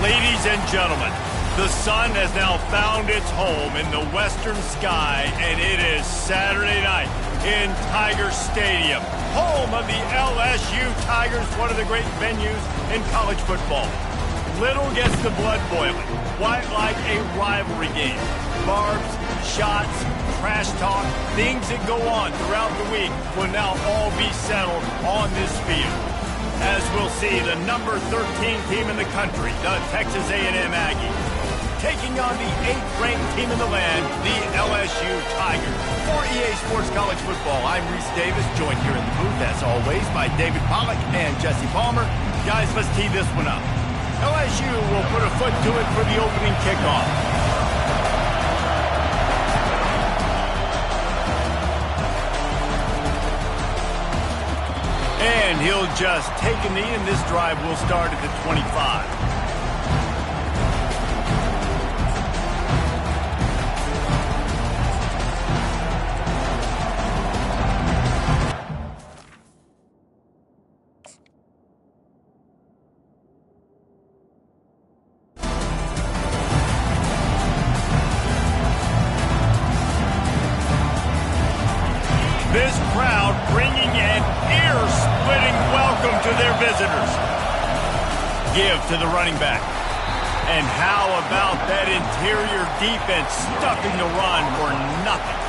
Ladies and gentlemen, the sun has now found its home in the western sky, and it is Saturday night in Tiger Stadium, home of the LSU Tigers, one of the great venues in college football. Little gets the blood boiling, quite like a rivalry game. Barbs, shots, trash talk, things that go on throughout the week will now all be settled on this field. As we'll see, the number 13 team in the country, the Texas A&M Aggies, taking on the 8th-ranked team in the land, the LSU Tigers. For EA Sports College Football, I'm Reese Davis, joined here in the booth, as always, by David Pollack and Jesse Palmer. Guys, let's tee this one up. LSU will put a foot to it for the opening kickoff. And he'll just take a knee, and this drive will start at the 25. This crowd bringing an ear-splitting welcome to their visitors. Give to the running back. And how about that interior defense stuffing the run for nothing?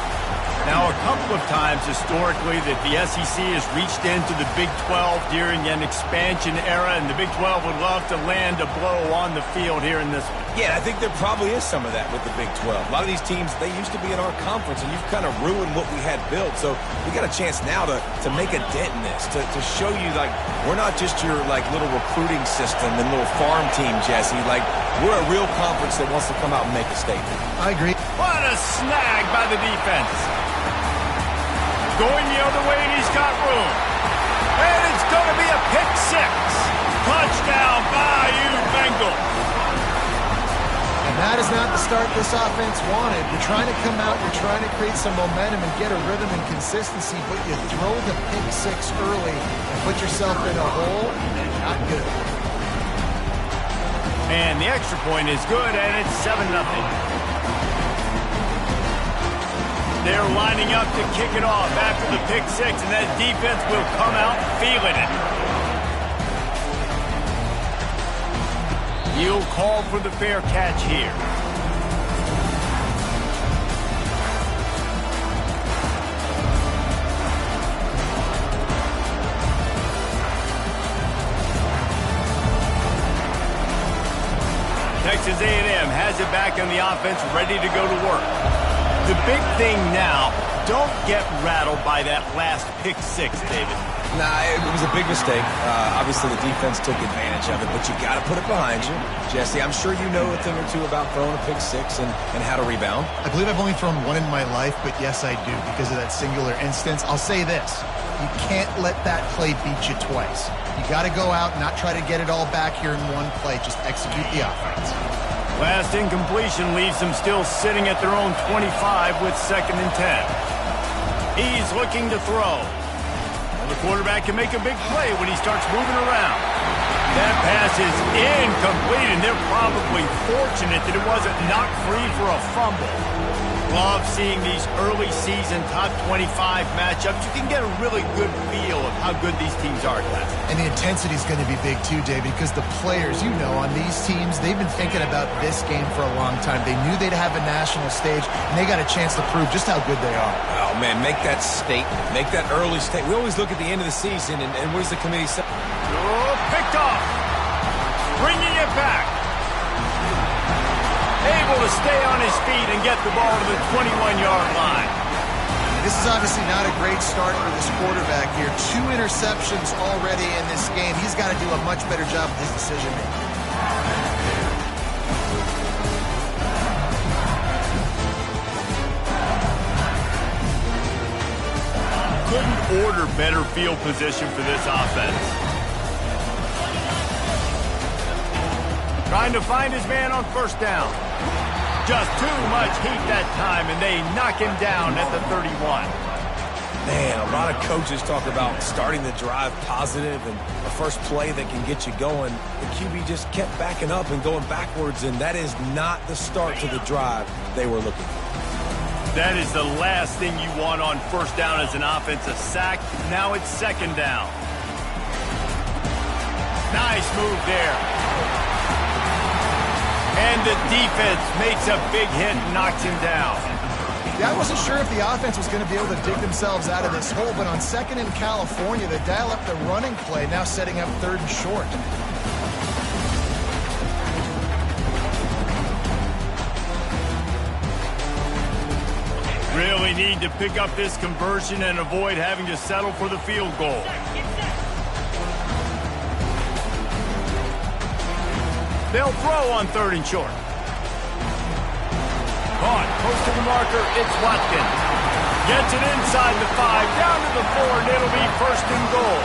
Now, a couple of times historically that the SEC has reached into the Big 12 during an expansion era, and the Big 12 would love to land a blow on the field here in this one. Yeah, I think there probably is some of that with the Big 12. A lot of these teams, they used to be in our conference, and you've kind of ruined what we had built. So we got a chance now to make a dent in this, to show you, like, we're not just your, like, little recruiting system and little farm team, Jesse. Like, we're a real conference that wants to come out and make a statement. I agree. What a snag by the defense. Going the other way, and he's got room. And it's going to be a pick six. Touchdown, Bayou Bengals. And that is not the start this offense wanted. You're trying to come out, you're trying to create some momentum and get a rhythm and consistency, but you throw the pick six early and put yourself in a hole, and not good. And the extra point is good, and it's 7-0. They're lining up to kick it off after the pick six, and that defense will come out feeling it. You'll call for the fair catch here. Texas A&M has it back on the offense, ready to go to work. The big thing now, don't get rattled by that last pick six, David. Nah, it was a big mistake. Obviously, the defense took advantage of it, but you got to put it behind you. Jesse, I'm sure you know a thing or two about throwing a pick six and how to rebound. I believe I've only thrown one in my life, but yes, I do, because of that singular instance. I'll say this. You can't let that play beat you twice. You got to go out and not try to get it all back here in one play. Just execute the offense. Last incompletion leaves them still sitting at their own 25 with 2nd and 10. He's looking to throw. The quarterback can make a big play when he starts moving around. That pass is incomplete, and they're probably fortunate that it wasn't knocked free for a fumble. Love seeing these early season top 25 matchups. You can get a really good feel of how good these teams are, class. And the intensity is going to be big too, David, because the players, you know, on these teams, they've been thinking about this game for a long time. They knew they'd have a national stage, and they got a chance to prove just how good they are. Oh, man, make that statement. Make that early statement. We always look at the end of the season, and what does the committee say? Oh, picked off. Bringing it back. Able to stay on his feet and get the ball to the 21-yard line. This is obviously not a great start for this quarterback here. 2 interceptions already in this game. He's got to do a much better job with his decision-making. Couldn't order better field position for this offense. Trying to find his man on 1st down. Just too much heat that time, and they knock him down at the 31. Man, a lot of coaches talk about starting the drive positive and a first play that can get you going. The QB just kept backing up and going backwards, and that is not the start to the drive they were looking for. That is the last thing you want on first down as an offensive sack. Now it's second down. Nice move there. And the defense makes a big hit and knocks him down. Yeah, I wasn't sure if the offense was going to be able to dig themselves out of this hole, but on second in California, they dial up the running play, now setting up third and short. Really need to pick up this conversion and avoid having to settle for the field goal. They'll throw on third and short. Caught, close to the marker, it's Watkins. Gets it inside the 5, down to the 4, and it'll be first and goal.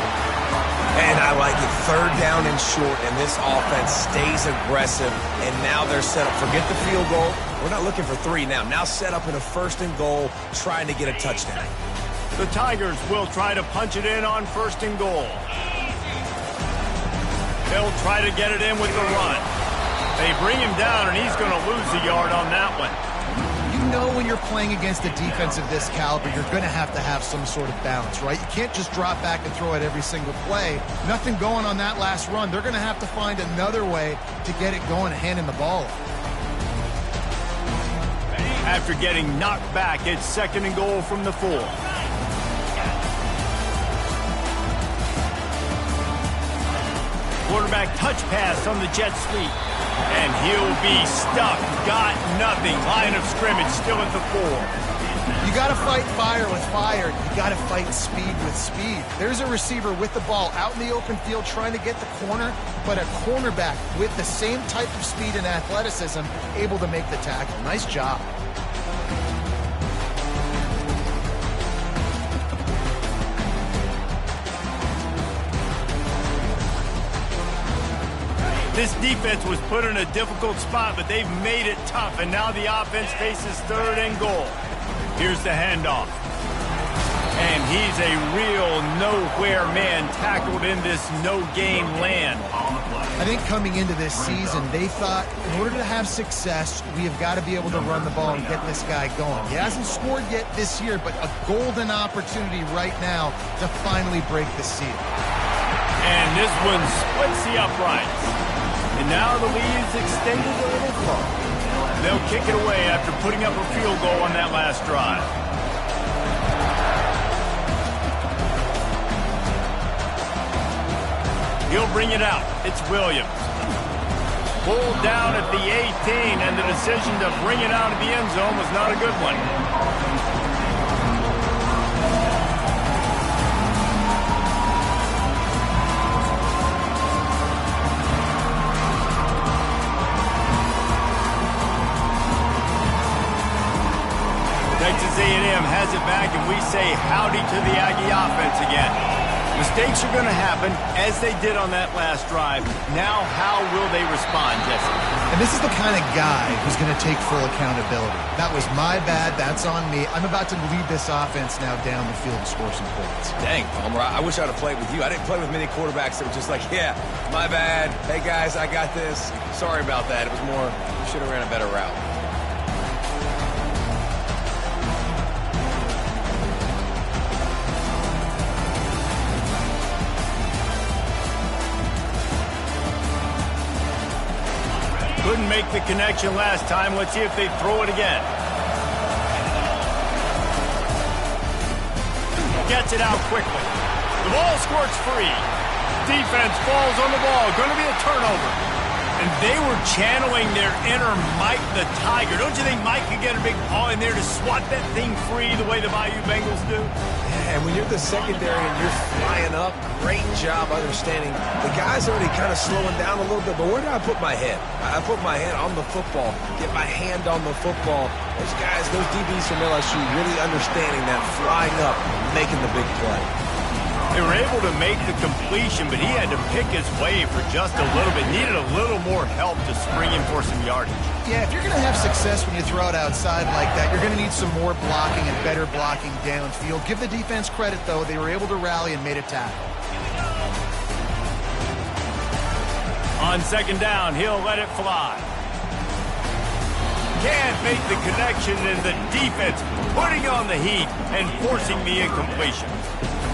And I like it, third down and short, and this offense stays aggressive, and now they're set up. Forget the field goal. We're not looking for 3 now. Now set up in a first and goal, trying to get a touchdown. The Tigers will try to punch it in on first and goal. They'll try to get it in with the run. They bring him down, and he's going to lose a yard on that one. You know when you're playing against a defense of this caliber, you're going to have some sort of balance, right? You can't just drop back and throw it every single play. Nothing going on that last run. They're going to have to find another way to get it going, handing the ball off. After getting knocked back, it's second and goal from the 4. Quarterback touch pass on the jet sweep. And he'll be stuck. Got nothing. Line of scrimmage still at the 4. You got to fight fire with fire. You got to fight speed with speed. There's a receiver with the ball out in the open field trying to get the corner, but a cornerback with the same type of speed and athleticism able to make the tackle. Nice job. This defense was put in a difficult spot, but they've made it tough, and now the offense faces third and goal. Here's the handoff. And he's a real nowhere man tackled in this no-gain land. I think coming into this season, they thought in order to have success, we have got to be able to run the ball and get this guy going. He hasn't scored yet this year, but a golden opportunity right now to finally break the seal. And this one splits the uprights. And now the lead's extended a little further. They'll kick it away after putting up a field goal on that last drive. He'll bring it out. It's Williams. Pulled down at the 18, and the decision to bring it out of the end zone was not a good one. Texas A&M has it back, and we say howdy to the Aggie offense again. Mistakes are going to happen, as they did on that last drive. Now, how will they respond, Jesse? And this is the kind of guy who's going to take full accountability. That was my bad. That's on me. I'm about to lead this offense now down the field to score some points. Dang, Palmer, I wish I'd have played with you. I didn't play with many quarterbacks that were just like, yeah, my bad. Hey, guys, I got this. Sorry about that. It was more, should have ran a better route. Couldn't make the connection last time. Let's see if they throw it again. Gets it out quickly. The ball squirts free. Defense falls on the ball. Going to be a turnover. And they were channeling their inner Mike the Tiger. Don't you think Mike could get a big paw in there to swat that thing free the way the Bayou Bengals do? Yeah, and when you're the secondary and you're flying up, great job understanding. The guy's already kind of slowing down a little bit, but where do I put my head? I put my head on the football, get my hand on the football. Those guys, those DBs from LSU really understanding that, flying up, making the big play. They were able to make the completion, but he had to pick his way for just a little bit. Needed a little more help to spring him for some yardage. Yeah, if you're going to have success when you throw it outside like that, you're going to need some more blocking and better blocking downfield. Give the defense credit, though. They were able to rally and made a tackle. On second down, he'll let it fly. Can't make the connection, and the defense putting on the heat and forcing the incompletion.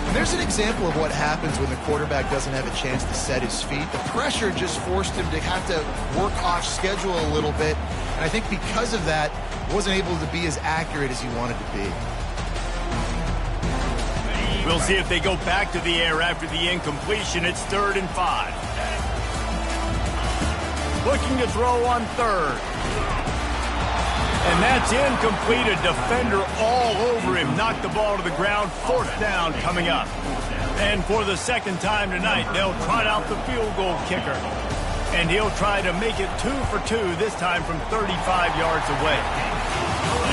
And there's an example of what happens when the quarterback doesn't have a chance to set his feet. The pressure just forced him to have to work off schedule a little bit. And I think because of that, wasn't able to be as accurate as he wanted to be. We'll see if they go back to the air after the incompletion. It's 3rd and 5. Looking to throw on 3rd. And that's incomplete. A defender all over him. Knocked the ball to the ground. 4th down coming up. And for the second time tonight, they'll trot out the field goal kicker. And he'll try to make it 2 for 2, this time from 35 yards away.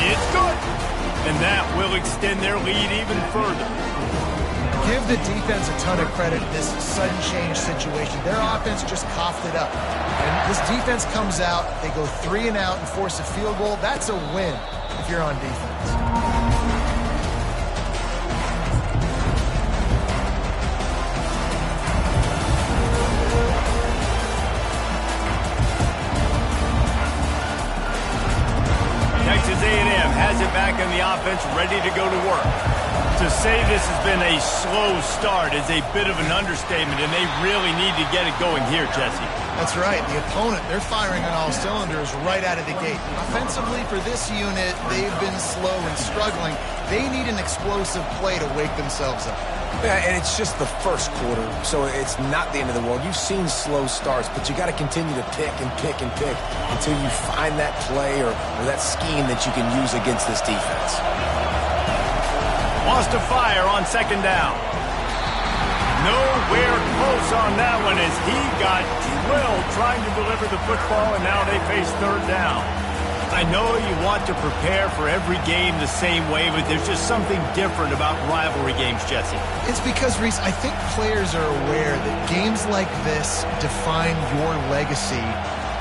It's good. And that will extend their lead even further. Give the defense a ton of credit in this sudden change situation. Their offense just coughed it up. And this defense comes out, they go 3 and out and force a field goal. That's a win if you're on defense. Texas A&M has it back in the offense, ready to go to work. To say this has been a slow start is a bit of an understatement, and they really need to get it going here, Jesse. That's right. The opponent, they're firing on all cylinders right out of the gate. Offensively, for this unit, they've been slow and struggling. They need an explosive play to wake themselves up. Yeah, and it's just the first quarter, so it's not the end of the world. You've seen slow starts, but you got to continue to pick and pick and pick until you find that play or that scheme that you can use against this defense. Wants to fire on second down. Nowhere close on that one as he got drilled trying to deliver the football, and now they face 3rd down. I know you want to prepare for every game the same way, but there's just something different about rivalry games, Jesse. It's because, Reese, I think players are aware that games like this define your legacy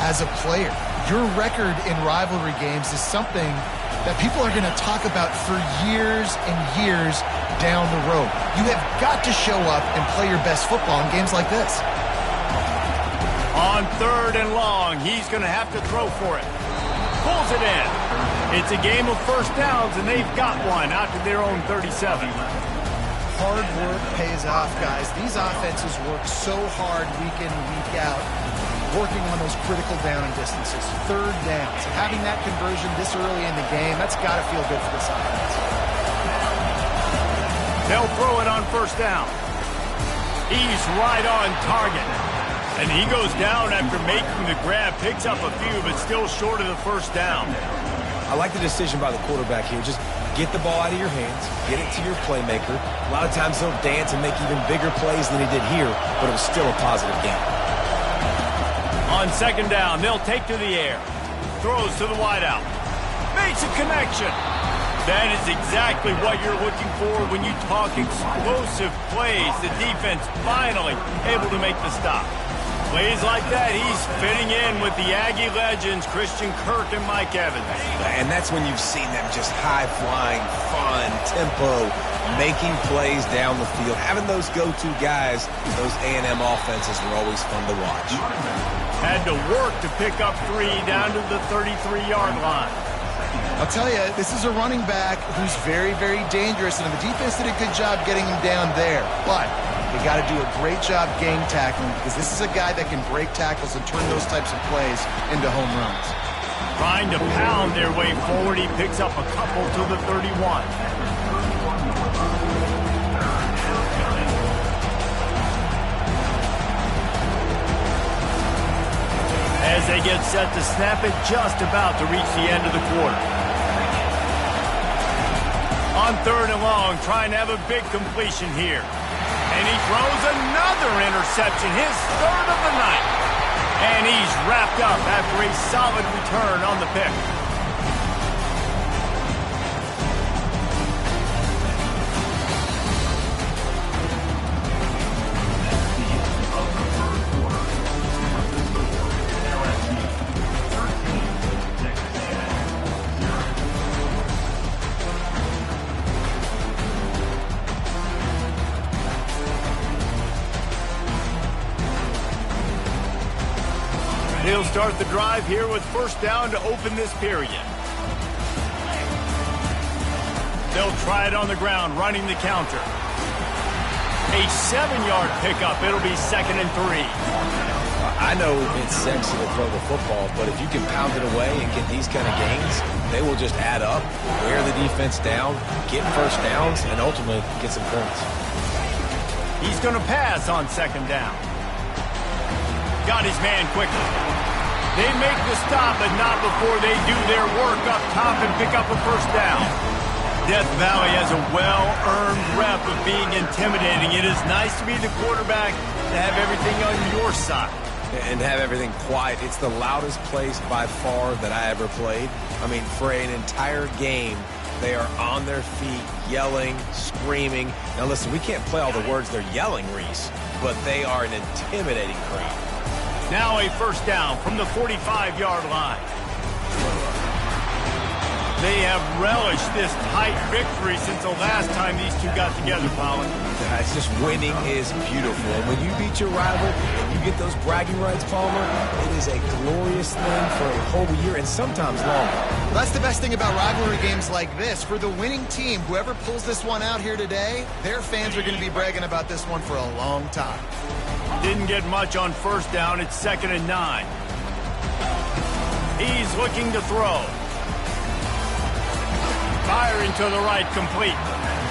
as a player. Your record in rivalry games is something that people are going to talk about for years and years down the road. You have got to show up and play your best football in games like this. On 3rd and long, he's going to have to throw for it. Pulls it in. It's a game of first downs, and they've got one out to their own 37. Hard work pays off, guys. These offenses work so hard week in and week out, working on those critical down and distances. 3rd downs. And having that conversion this early in the game, that's got to feel good for this offense. They'll throw it on 1st down. He's right on target. And he goes down after making the grab, picks up a few, but still short of the 1st down. I like the decision by the quarterback here. Just get the ball out of your hands, get it to your playmaker. A lot of times he'll dance and make even bigger plays than he did here, but it was still a positive game. On second down, they'll take to the air. Throws to the wideout. Makes a connection. That is exactly what you're looking for when you talk explosive plays. The defense finally able to make the stop. Plays like that, he's fitting in with the Aggie legends, Christian Kirk and Mike Evans. And that's when you've seen them just high-flying, fun, tempo, making plays down the field. Having those go-to guys, those A&M offenses were always fun to watch. Had to work to pick up 3 down to the 33-yard line. I'll tell you, this is a running back who's very, very dangerous, and the defense did a good job getting him down there. But they got to do a great job game tackling because this is a guy that can break tackles and turn those types of plays into home runs. Trying to pound their way forward, he picks up a couple to the 31. As they get set to snap it, just about to reach the end of the quarter. On 3rd and long, trying to have a big completion here. And he throws another interception, his 3rd of the night. And he's wrapped up after a solid return on the pick. He'll start the drive here with first down to open this period. They'll try it on the ground, running the counter. A 7-yard pickup. It'll be 2nd and 3. I know it's sexy to throw the football, but if you can pound it away and get these kind of gains, they will just add up, wear the defense down, get first downs, and ultimately get some points. He's going to pass on 2nd down. Got his man quickly. They make the stop, but not before they do their work up top and pick up a first down. Death Valley has a well-earned rep of being intimidating. It is nice to be the quarterback, to have everything on your side. And have everything quiet. It's the loudest place by far that I ever played. I mean, for an entire game, they are on their feet, yelling, screaming. Now listen, we can't play all the words they're yelling, Reese, but they are an intimidating crowd. Now a first down from the 45-yard line. They have relished this tight victory since the last time these two got together, Colin. It's just winning is beautiful. And when you beat your rival and you get those bragging rights, Palmer, it is a glorious thing for a whole year and sometimes longer. Well, that's the best thing about rivalry games like this. For the winning team, whoever pulls this one out here today, their fans are going to be bragging about this one for a long time. Didn't get much on first down. It's 2nd and 9. He's looking to throw. Firing to the right, complete.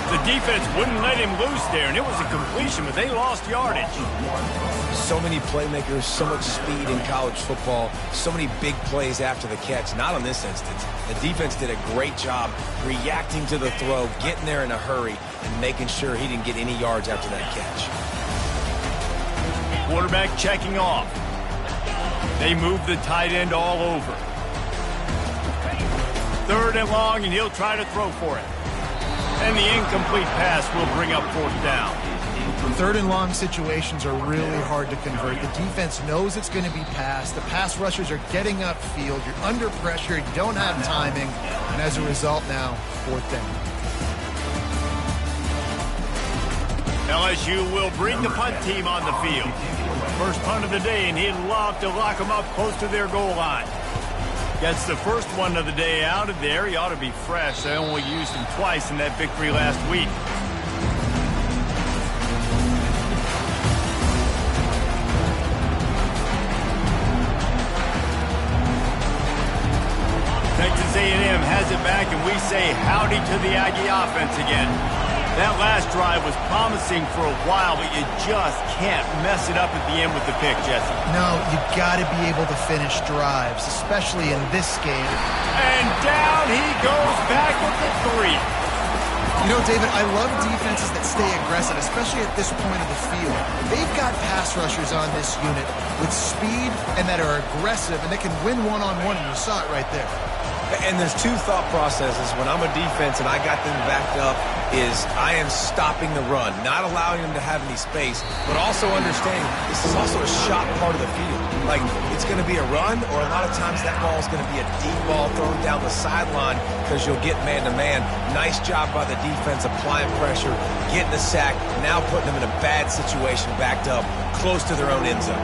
The defense wouldn't let him loose there, and it was a completion, but they lost yardage. So many playmakers, so much speed in college football, so many big plays after the catch. Not on this instance. The defense did a great job reacting to the throw, getting there in a hurry, and making sure he didn't get any yards after that catch. Quarterback checking off. They move the tight end all over. 3rd and long, and he'll try to throw for it. And the incomplete pass will bring up 4th down. 3rd and long situations are really hard to convert. The defense knows it's going to be passed. The pass rushers are getting upfield. You're under pressure. You don't have timing. And as a result now, 4th down. LSU will bring the punt team on the field. First punt of the day, and he'd love to lock them up close to their goal line. Gets the first one of the day out of there. He ought to be fresh. They only used him twice in that victory last week. Texas A&M has it back, and we say howdy to the Aggie offense again. That last drive was promising for a while, but you just can't mess it up at the end with the pick, Jesse. No, you got to be able to finish drives, especially in this game. And down he goes back at the 3. You know, David, I love defenses that stay aggressive, especially at this point of the field. They've got pass rushers on this unit with speed and that are aggressive, and they can win one-on-one, and you saw it right there. And there's two thought processes when I'm a defense and I got them backed up is I am stopping the run, not allowing them to have any space, but also understanding this is also a shot part of the field. Like, it's going to be a run, or a lot of times that ball is going to be a deep ball thrown down the sideline because you'll get man-to-man. Nice job by the defense applying pressure, getting the sack, now putting them in a bad situation backed up close to their own end zone.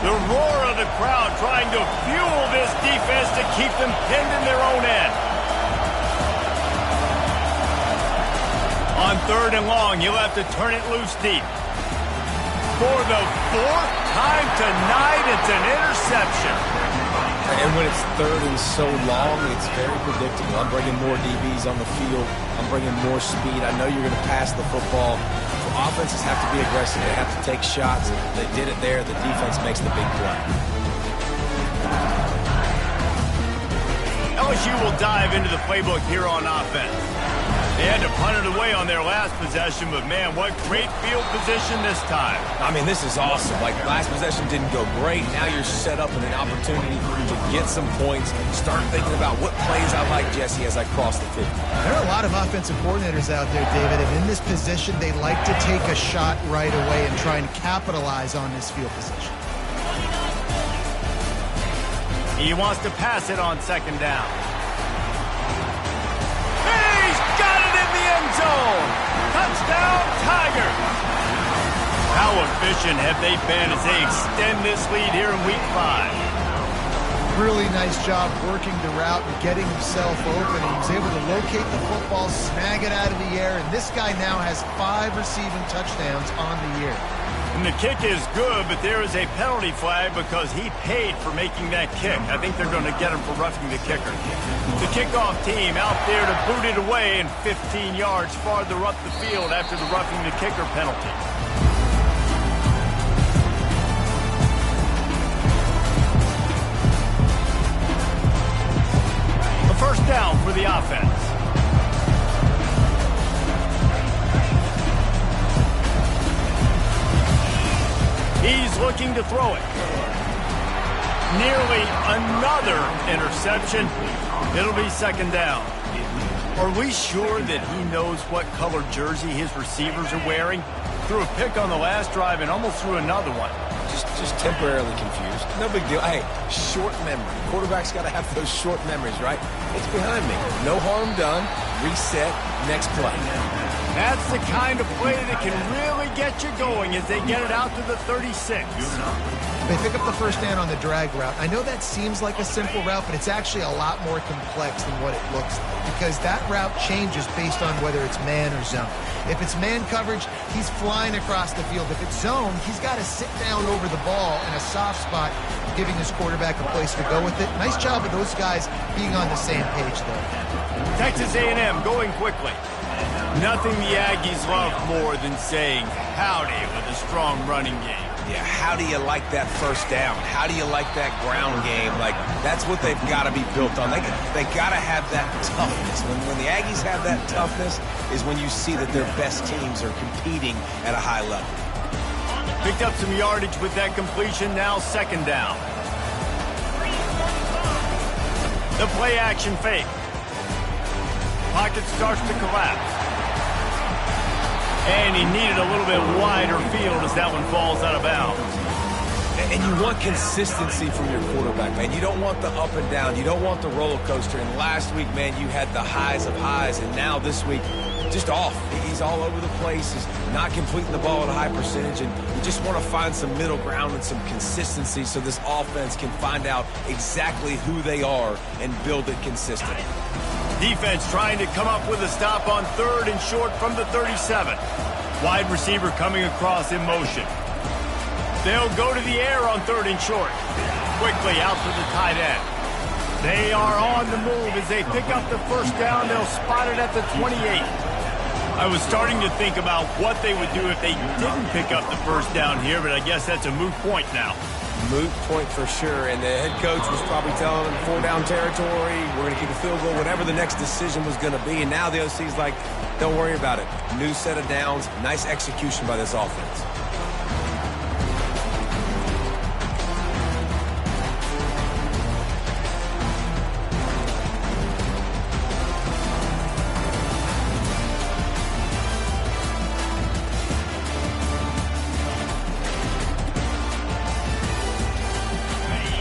The roar of the crowd trying to fuel this defense to keep them pinned in their own end. On 3rd and long, you'll have to turn it loose deep. For the 4th time tonight, it's an interception. And when it's 3rd and so long, it's very predictable. I'm bringing more DBs on the field. I'm bringing more speed. I know you're going to pass the football. Offenses have to be aggressive. They have to take shots. They did it there. The defense makes the big play. LSU will dive into the playbook here on offense. They had to punt it away on their last possession, but man, what great field position this time. I mean, this is awesome. Like, last possession didn't go great. Now you're set up in an opportunity to get some points. Start thinking about what plays I like, Jesse, as I cross the 50. There are a lot of offensive coordinators out there, David, and in this position, they like to take a shot right away and try and capitalize on this field position. He wants to pass it on 2nd down. He's got it in the end zone. Touchdown, Tigers. How efficient have they been as they extend this lead here in Week 5? Really nice job working the route and getting himself open. He was able to locate the football, snag it out of the air, and this guy now has 5 receiving touchdowns on the year. And the kick is good, but there is a penalty flag because he paid for making that kick. I think they're going to get him for roughing the kicker. The kickoff team out there to boot it away and 15 yards farther up the field after the roughing the kicker penalty. A first down for the offense. He's looking to throw it. Nearly another interception. It'll be second down. Are we sure that he knows what color jersey his receivers are wearing? Threw a pick on the last drive and almost threw another one. Just temporarily confused. No big deal. Hey, short memory. Quarterback's got to have those short memories, right? It's behind me. No harm done. Reset. Next play. That's the kind of play that can really get you going as they get it out to the 36. They pick up the first down on the drag route. I know that seems like a simple route, but it's actually a lot more complex than what it looks like because that route changes based on whether it's man or zone. If it's man coverage, he's flying across the field. If it's zone, he's got to sit down over the ball in a soft spot, giving his quarterback a place to go with it. Nice job of those guys being on the same page there. Texas A&M going quickly. Nothing the Aggies love more than saying howdy with a strong running game. Yeah, how do you like that first down? How do you like that ground game? Like, that's what they've got to be built on. They got to have that toughness. When the Aggies have that toughness is when you see that their best teams are competing at a high level. Picked up some yardage with that completion, now second down. The play action fake. Pocket starts to collapse. And he needed a little bit wider field as that one falls out of bounds. And you want consistency from your quarterback, man. You don't want the up and down. You don't want the roller coaster. And last week, man, you had the highs of highs. And now this week, just off. He's all over the place. He's not completing the ball at a high percentage. And you just want to find some middle ground and some consistency so this offense can find out exactly who they are and build it consistent. Defense trying to come up with a stop on third and short from the 37. Wide receiver coming across in motion. They'll go to the air on third and short. Quickly out to the tight end. They are on the move as they pick up the first down. They'll spot it at the 28. I was starting to think about what they would do if they didn't pick up the first down here, but I guess that's a moot point now. Moot point for sure, and the head coach was probably telling them 4 down territory, we're going to kick a field goal, whatever the next decision was going to be, and now the OC's like, don't worry about it. New set of downs, nice execution by this offense.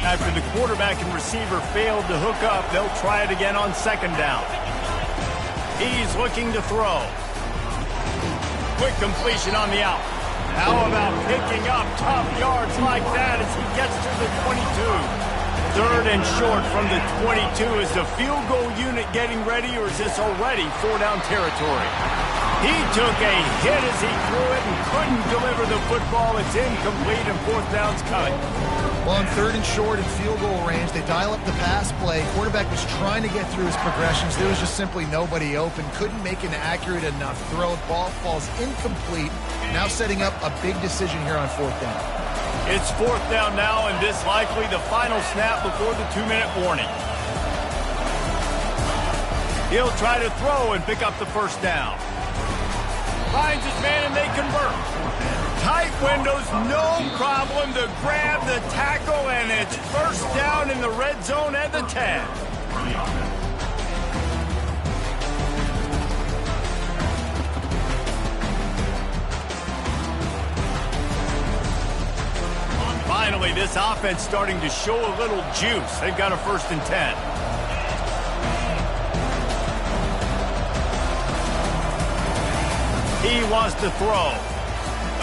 After the quarterback and receiver failed to hook up, they'll try it again on second down. He's looking to throw. Quick completion on the out. How about picking up tough yards like that as he gets to the 22? Third and short from the 22. Is the field goal unit getting ready, or is this already 4 down territory? He took a hit as he threw it and couldn't deliver the football. It's incomplete and 4th down's coming. Well, on third and short and field goal range, they dial up the pass play. Quarterback was trying to get through his progressions. There was just simply nobody open. Couldn't make an accurate enough throw. Ball falls incomplete. Now setting up a big decision here on 4th down. It's 4th down now, and this likely the final snap before the 2-minute warning. He'll try to throw and pick up the first down. Finds his man, and they convert. Tight windows, no problem to grab the tackle, and it's first down in the red zone at the 10. Finally, this offense starting to show a little juice. They've got a 1st and 10. He wants to throw.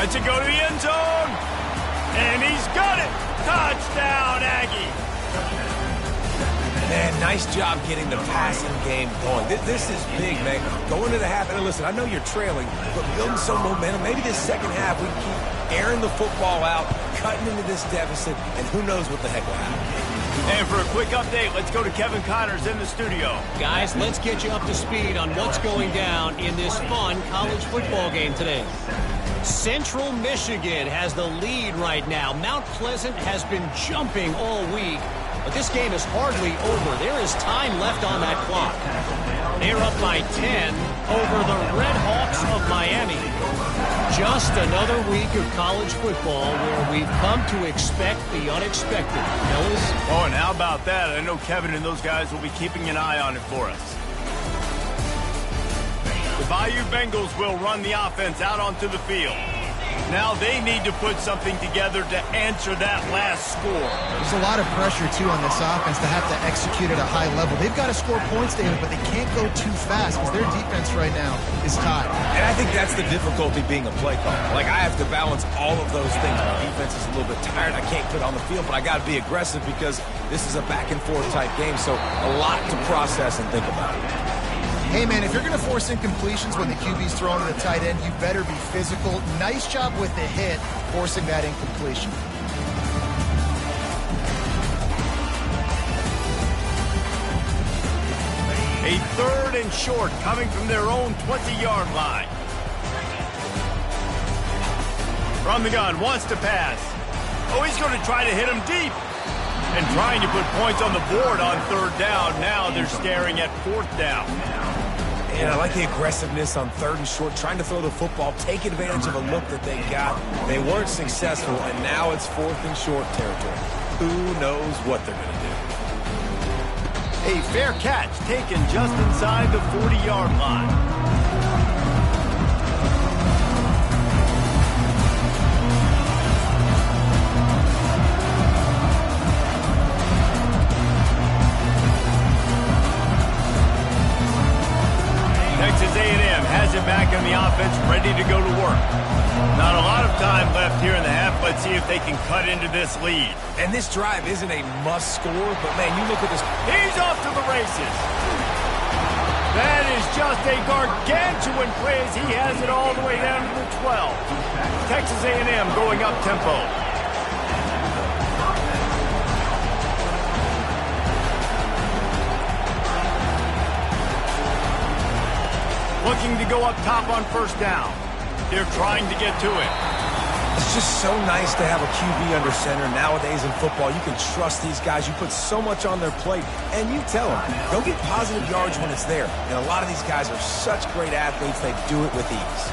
Lets it go to the end zone. And he's got it. Touchdown, Aggie. Man, nice job getting the passing game going. This is big, man. Going to the half, and listen, I know you're trailing, but building some momentum. Maybe this second half we keep airing the football out, cutting into this deficit, and who knows what the heck will happen. And for a quick update, let's go to Kevin Connors in the studio. Guys, let's get you up to speed on what's going down in this fun college football game today. Central Michigan has the lead right now. Mount Pleasant has been jumping all week, but this game is hardly over. There is time left on that clock. They're up by 10 over the Red Hawks of Miami. Just another week of college football where we've come to expect the unexpected. Fellas? Oh, and how about that? I know Kevin and those guys will be keeping an eye on it for us. The Bayou Bengals will run the offense out onto the field. Now they need to put something together to answer that last score. There's a lot of pressure, too, on this offense to have to execute at a high level. They've got to score points, David, but they can't go too fast because their defense right now is tied. And I think that's the difficulty being a play caller. Like, I have to balance all of those things. My defense is a little bit tired. I can't put on the field, but I got to be aggressive because this is a back-and-forth type game, so a lot to process and think about. Hey, man, if you're going to force incompletions when the QB's throwing to the tight end, you better be physical. Nice job with the hit, forcing that incompletion. A 3rd and short coming from their own 20-yard line. From the gun, wants to pass. Oh, he's going to try to hit him deep. And trying to put points on the board on 3rd down. Now they're staring at 4th down. And I like the aggressiveness on 3rd and short, trying to throw the football, take advantage of a look that they got. They weren't successful, and now it's 4th and short territory. Who knows what they're going to do? A fair catch taken just inside the 40-yard line. Texas A&M has it back in the offense, ready to go to work. Not a lot of time left here in the half. Let's see if they can cut into this lead. And this drive isn't a must score, but man, you look at this. He's off to the races. That is just a gargantuan play as he has it all the way down to the 12. Texas A&M going up tempo. Looking to go up top on 1st down. They're trying to get to it. It's just so nice to have a QB under center. Nowadays in football, you can trust these guys. You put so much on their plate, and you tell them, go get positive yards when it's there. And a lot of these guys are such great athletes, they do it with ease.